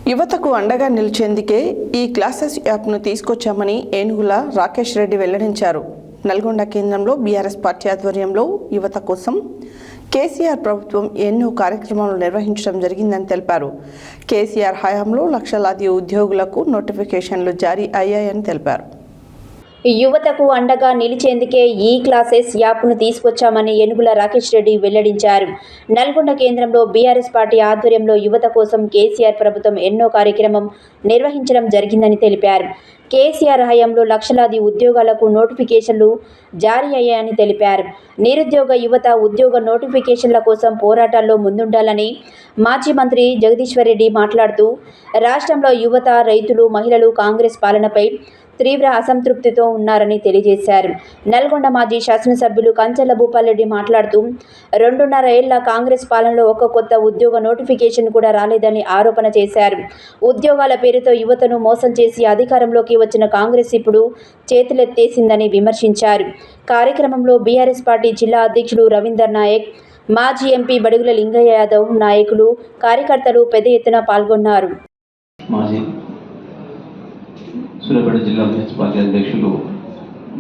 యువతకు అండగా నిలిచేందుకే ఈ క్లాసెస్ యాప్ను తీసుకొచ్చామని ఏనుగుల రాకేష్ రెడ్డి వెల్లడించారు. నల్గొండ కేంద్రంలో బీఆర్ఎస్ పార్టీ ఆధ్వర్యంలో యువత కోసం కేసీఆర్ ప్రభుత్వం ఎన్నో కార్యక్రమాలు నిర్వహించడం జరిగిందని తెలిపారు. కేసీఆర్ హయాంలో లక్షలాది ఉద్యోగులకు నోటిఫికేషన్లు జారీ అయ్యాయని తెలిపారు. యువతకు అండగా నిలిచేందుకే ఈ క్లాసెస్ యాప్ను తీసుకొచ్చామని ఏనుగుల రాకేష్ రెడ్డి వెల్లడించారు. నల్గొండ కేంద్రంలో బీఆర్ఎస్ పార్టీ ఆధ్వర్యంలో యువత కోసం కేసీఆర్ ప్రభుత్వం ఎన్నో కార్యక్రమం నిర్వహించడం జరిగిందని తెలిపారు. కేసీఆర్ హయాంలో లక్షలాది ఉద్యోగాలకు నోటిఫికేషన్లు జారీ అయ్యాయని తెలిపారు. నిరుద్యోగ యువత ఉద్యోగ నోటిఫికేషన్ల కోసం పోరాటాల్లో ముందుండాలని మాజీ మంత్రి జగదీశ్వర్ రెడ్డి మాట్లాడుతూ, రాష్ట్రంలో యువత, రైతులు, మహిళలు కాంగ్రెస్ పాలనపై తీవ్ర అసంతృప్తితో ఉన్నారని తెలియజేశారు. నల్గొండ మాజీ శాసనసభ్యులు కంచెల భూపాల్రెడ్డి మాట్లాడుతూ, 2.5 ఏళ్ల కాంగ్రెస్ పాలనలో ఒక్క కొత్త ఉద్యోగ నోటిఫికేషన్ కూడా రాలేదని ఆరోపణ చేశారు. ఉద్యోగాల పేరుతో యువతను మోసం చేసి అధికారంలోకి వచ్చిన కాంగ్రెస్ ఇప్పుడు చేతులెత్తేసిందని విమర్శించారు. కార్యక్రమంలో బీఆర్ఎస్ పార్టీ జిల్లా అధ్యక్షులు రవీందర్ నాయక్, మాజీ ఎంపీ బడుగుల లింగయ్య యాదవ్, నాయకులు, కార్యకర్తలు పెద్ద ఎత్తున పాల్గొన్నారు. సూర్యాపేట జిల్లా బీఆర్ఎస్ పార్టీ అధ్యక్షులు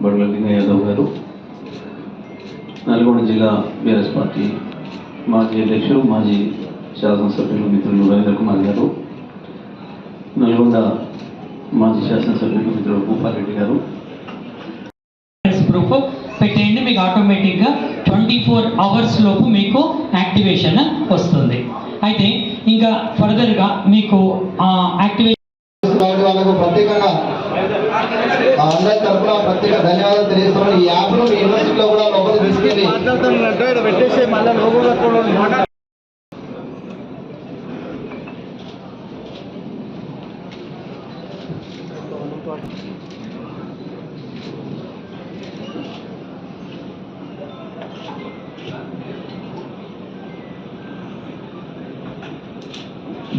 బడుగుల లింగయ్య యాదవ్ గారు, నల్గొండ జిల్లా బీఆర్ఎస్ పార్టీ మాజీ అధ్యక్షులు, మాజీ శాసనసభ్యులు మిత్రులు రవీందర్ కుమార్ గారు, నల్గొండ మాజీ శాసనసభ్యులు మిత్రులు భూపాల్రెడ్డి గారు. ప్రూఫ్ పెట్టండి, మీకు ఆటోమేటిక్గా 24 అవర్స్ లోపు మీకు యాక్టివేషన్ వస్తుంది. అయితే ఇంకా ఫర్దర్గా మీకు యాక్టివేషన్ వాళ్ళకు ప్రత్యేకంగా అందరి తరఫున ప్రత్యేక ధన్యవాదాలు తెలియజేస్తున్నాను. ఈ యాప్ను మీ యూనివర్సిటీలో కూడా లోపలికి తీసుకెళ్ళి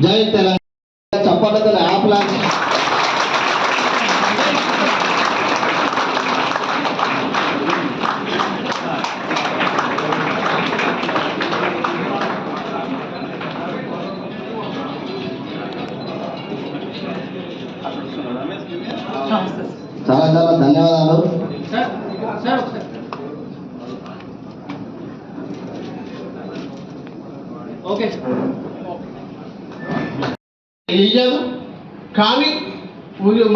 జై తెలంగాణ చప్పట్లతో యాప్ లాంచ్ చాలా చాలా ధన్యవాదాలు. ఇయ్యదు కానీ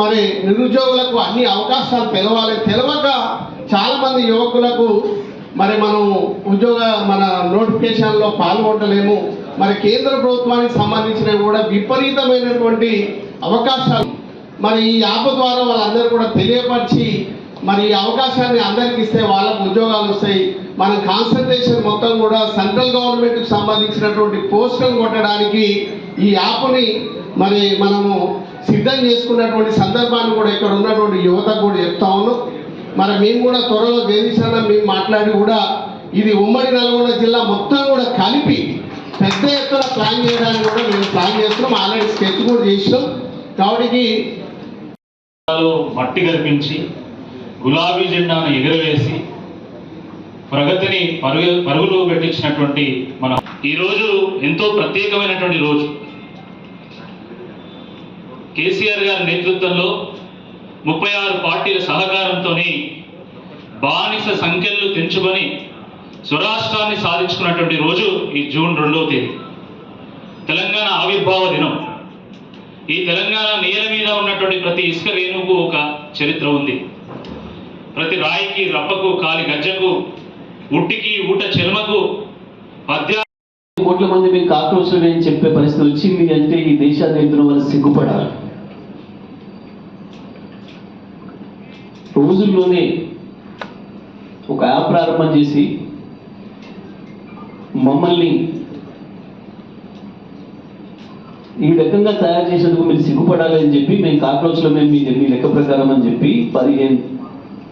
మరి నిరుద్యోగులకు అన్ని అవకాశాలు తెలవక చాలామంది యువకులకు మరి మనం మన నోటిఫికేషన్లో పాల్గొనలేము. మరి కేంద్ర ప్రభుత్వానికి సంబంధించినవి కూడా విపరీతమైనటువంటి అవకాశాలు మరి ఈ యాప్ ద్వారా వాళ్ళందరూ కూడా తెలియపరిచి మరి ఈ అవకాశాన్ని అందరికి ఇస్తే వాళ్ళకు ఉద్యోగాలు వస్తాయి. మన కాన్సన్ట్రేషన్ మొత్తం కూడా సెంట్రల్ గవర్నమెంట్కి సంబంధించినటువంటి పోస్టులు కొట్టడానికి ఈ యాప్ని మరి మనము సిద్ధం చేసుకున్నటువంటి సందర్భాన్ని కూడా ఇక్కడ ఉన్నటువంటి యువతకు కూడా చెప్తా ఉన్నాం. మరి మేము కూడా త్వరలో జగదీశ్వర మేము మాట్లాడి కూడా ఇది ఉమ్మడి నల్గొండ జిల్లా మొత్తం కూడా కలిపి పెద్ద ఎత్తున ప్లాన్ చేయడానికి కూడా మేము ప్లాన్ చేస్తున్నాం. ఆల్రెడీ స్కెచ్ కూడా చేసినాం. కాబట్టి మట్టి కల్పించి గులాబీ జెండాను ఎగురవేసి ప్రగతిని పరుగులు పెట్టించినటువంటి మనం ఈరోజు ఎంతో ప్రత్యేకమైనటువంటి రోజు. కేసీఆర్ గారి నేతృత్వంలో 36 పార్టీల సహకారంతో బానిస సంఖ్యలు తెంచుకొని స్వరాష్ట్రాన్ని సాధించుకున్నటువంటి రోజు ఈ జూన్ 2వ తేదీ తెలంగాణ ఆవిర్భావ దినం. ఈ తెలంగాణ నేల మీద ఉన్నటువంటి ప్రతి ఇసుక రేణువుకు ఒక చరిత్ర ఉంది. ప్రతి రాయికి, రప్పకు, కాలి గజ్జకు, ఉట్టికి, ఊట చెల్మకు కోట్ల మంది మీకు ఆక్రోశం అని చెప్పే పరిస్థితి వచ్చింది అంటే ఈ దేశాన్ని ఎదురు వాళ్ళు సిగ్గుపడాలి. రోజుల్లోనే ఒక యాప్ ప్రారంభం చేసి మమ్మల్ని ఈ రకంగా తయారు చేసేందుకు మీరు సిగ్గుపడాలి అని చెప్పి మేము కాక్రోచ్లో మీ లెక్క ప్రకారం అని చెప్పి 15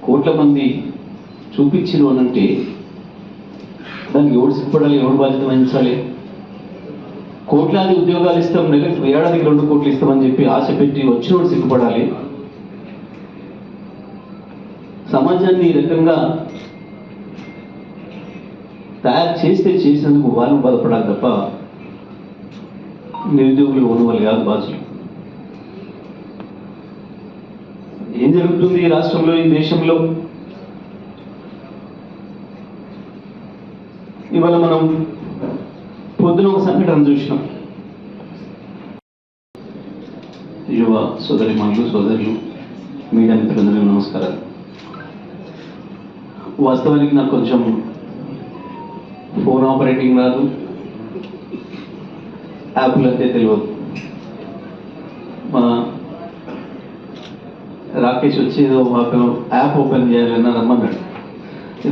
కోట్ల మంది చూపించిన అనంటే దానికి ఎవడు సిగ్గుపడాలి, ఎవడు బాధ్యత వహించాలి? కోట్లాది ఉద్యోగాలు ఇస్తాం, నెలకు ఏడాదికి 2 కోట్లు ఇస్తామని చెప్పి ఆశ పెట్టి వచ్చినోడు సిగ్గుపడాలి. సమాజాన్ని ఈ రకంగా తయారు చేసినందుకు వాళ్ళు బాధపడాలి తప్ప నిరుద్యోగులు ఉన్న వాళ్ళు కాదు బాధ్యులు. ఏం జరుగుతుంది ఈ రాష్ట్రంలో, ఈ దేశంలో. ఇవాళ మనం పొద్దున ఒక సంఘటన చూసినాం. యువ సోదరిమణులు, సోదరులు, మీడియా మిత్రులందరికీ నమస్కారాలు. వాస్తవానికి నాకు కొంచెం ఫోన్ ఆపరేటింగ్ రాదు, యాప్లు అంటే తెలియదు. మా రాకేష్ వచ్చి ఏదో యాప్ ఓపెన్ చేయాలన్నా రమ్మన్నాడు.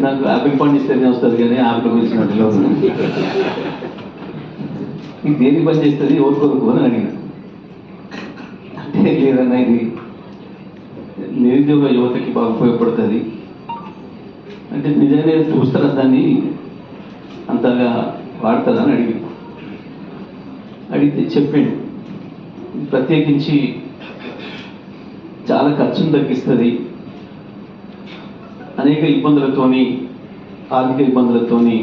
నాకు యాపిల్ పండు ఇస్తేనే వస్తుంది కానీ యాప్లో గురించి నాకు తెలియదు. ఇది దేనికి పని చేస్తుంది, ఎవరు కొరకు అని అడిగిన. అంటే లేదన్నా ఇది నిరుద్యోగ యువతకి బాగా ఉపయోగపడుతుంది అంటే నిజంగా చూస్తారా, దాన్ని అంతగా వాడతారా అని అడిగితే చెప్పాడు. ప్రత్యేకించి చాలా ఖర్చును తగ్గిస్తుంది, అనేక ఇబ్బందులతోని, ఆర్థిక ఇబ్బందులతోని